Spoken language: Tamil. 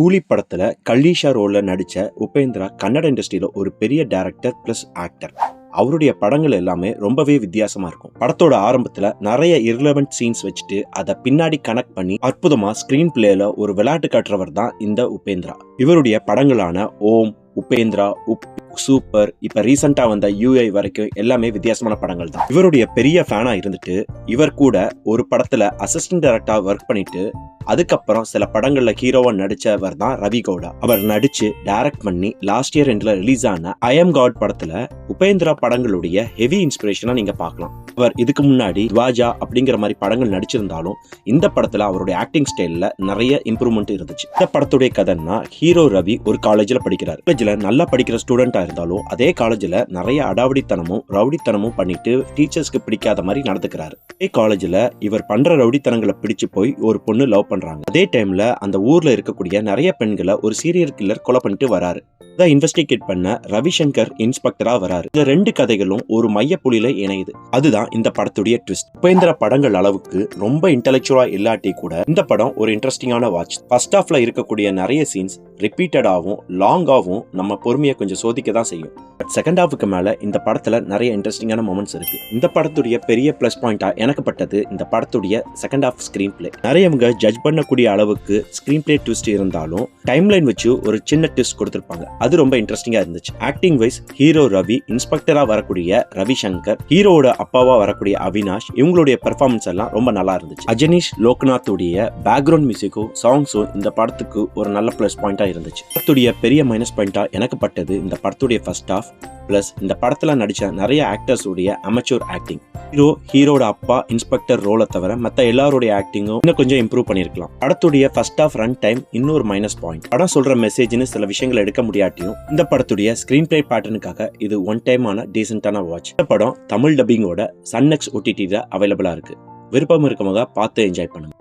கூலி படத்துல கல்லிஷா ரோல்ல நடிச்ச உபேந்திரா கன்னட இண்டஸ்ட்ரியில ஒரு பெரிய டைரக்டர் பிளஸ் ஆக்டர். அவருடைய படங்கள் எல்லாமே ரொம்பவே வித்தியாசமா இருக்கும். படத்தோட ஆரம்பத்துல நிறைய இர்ரெலவென்ட் சீன்ஸ் வச்சுட்டு அதை பின்னாடி கனெக்ட் பண்ணி அற்புதமா ஸ்கிரீன் பிளேல ஒரு விளையாட்டு காட்டுறவர் தான் இந்த உபேந்திரா. இவருடைய படங்களான ஓம், உபேந்திரா, சூப்பர், இப்ப ரீசெண்டா வந்த யூஐ வரைக்கும் எல்லாமே வித்தியாசமான படங்கள் தான். இவருடைய பெரிய ஃபேனா இருந்துட்டு இவர் கூட ஒரு படத்துல அசிஸ்டன்ட் டைரக்டரா ஒர்க் பண்ணிட்டு அதுக்கப்புறம் சில படங்கள்ல ஹீரோவா நடிச்சவர் தான் ரவி கவுடா. அவர் நடிச்சு டைரக்ட் பண்ணி லாஸ்ட் இயர் எண்ட்ல ரிலீஸ் ஆன ஐ எம் காட் படத்துல உபேந்திரா படங்களுடைய ஹெவி இன்ஸ்பிரேஷனா நீங்க பார்க்கலாம். அவர் இதுக்கு முன்னாடி துவாஜா அப்படிங்கிற மாதிரி படங்கள் நடிச்சிருந்தாலும் இந்த படத்துல அவருடைய ஆக்டிங் ஸ்டைல்ல நிறைய இம்ப்ரூவ்மெண்ட் இருந்துச்சு. இந்த படத்துடைய கதைன்னா ஹீரோ ரவி ஒரு காலேஜ்ல படிக்கிறார். காலேஜ்ல நல்லா படிக்கிற ஸ்டூடெண்டா இருந்தாலும் அதே காலேஜ்ல நிறைய அடாவடித்தனமும் ரவுடித்தனமும் பண்ணிட்டு டீச்சர்ஸ்க்கு பிடிக்காத மாதிரி நடந்துக்கிறாரு. அதே காலேஜ்ல இவர் பண்ற ரவுடித்தனங்களை பிடிச்சு போய் ஒரு பொண்ணு லவ் பண்றாங்க. அதே டைம்ல அந்த ஊர்ல இருக்கக்கூடிய நிறைய பெண்களை ஒரு சீரியல் கில்லர் கொலை பண்ணிட்டு வராரு. இதை இன்வெஸ்டிகேட் பண்ண ரவிசங்கர் இன்ஸ்பெக்டரா வராரு. இந்த ரெண்டு கதைகளும் ஒரு மைய புள்ளியில இணையுது. அதுதான் இந்த படத்துடைய ட்விஸ்ட். உபேந்திரா படங்கள் அளவுக்கு ரொம்ப இன்டெலெக்சுவலா இல்லாட்டி கூட இந்த படம் ஒரு இன்ட்ரெஸ்டிங்கான வாட்ச். ஃபர்ஸ்ட் ஹாஃப்ல இருக்கக்கூடிய நிறைய சீன்ஸ் ரிப்பீட்டடாவும் லாங்காவும் நம்ம பொறுமையை கொஞ்சம் சோதிக்க தான் செய்யும். பட் செகண்ட் ஹாஃப்க்கு மேல இந்த படத்துல நிறைய இன்ட்ரெஸ்டிங்கான மொமெண்ட்ஸ் இருக்கு. இந்த படத்துடைய பெரிய பிளஸ் பாயிண்டா எனக்கு பட்டது இந்த படத்துடைய செகண்ட் ஹாஃப் ஸ்கிரீன் பிளே. நிறையவங்க ஜட்ஜ் பண்ணக்கூடிய அளவுக்கு ஸ்கிரீன் பிளே ட்விஸ்ட் இருந்தாலும் டைம் லைன் வச்சு ஒரு சின்ன ட்விஸ்ட் கொடுத்திருப்பாங்க. அது ரொம்ப இன்ட்ரெஸ்டிங்கா இருந்துச்சு. ஆக்டிங் வைஸ் ஹீரோ ரவி, இன்ஸ்பெக்டரா வரக்கூடிய ரவிசங்கர், ஹீரோவோட அப்பாவா வரக்கூடிய அவினாஷ், இவங்களுடைய பெர்ஃபார்மன்ஸ் எல்லாம் ரொம்ப நல்லா இருந்துச்சு. அஜனீஷ் லோக்நாத்துடைய பேக்ரவுண்ட் மியூசிக்கும் சாங்ஸும் இந்த படத்துக்கு ஒரு நல்ல பிளஸ் பாயிண்டா இருந்துச்சு. படத்துடைய பெரிய மைனஸ் பாயிண்டா எனக்கு பட்டது இந்த படத்துடைய ஃபர்ஸ்ட் ஹாஃப் பிளஸ் இந்த படத்துல நடிச்ச நிறைய ஆக்டர்ஸ் உடைய அமெச்சூர் ஆக்டிங். ஹீரோட அப்பா இன்ஸ்பெக்டர் ரோலை தவிர மத்த எல்லாருடைய ஆக்டிங்கும் இன்னும் கொஞ்சம் இம்ப்ரூவ் பண்ணிருக்கலாம். படத்துடைய ஃபர்ஸ்ட் ஹாஃப் ரன் டைம் இன்னொரு மைனஸ் பாயிண்ட். படம் சொல்ற மெசேஜ்னு சில விஷயங்களை எடுக்க முடியாட்டியும் இந்த படத்துடைய ஸ்கிரீன் பிளே பேட்டர்னுக்காக இது ஒன் டைமான டீசென்டான வாட்ச். இந்த படம் தமிழ் டப்பிங்கோட சன் நெக்ஸ்ட் OTT அவைலபிளா இருக்கு. விருப்பம் இருக்கவங்க பார்த்து என்ஜாய் பண்ணுங்க.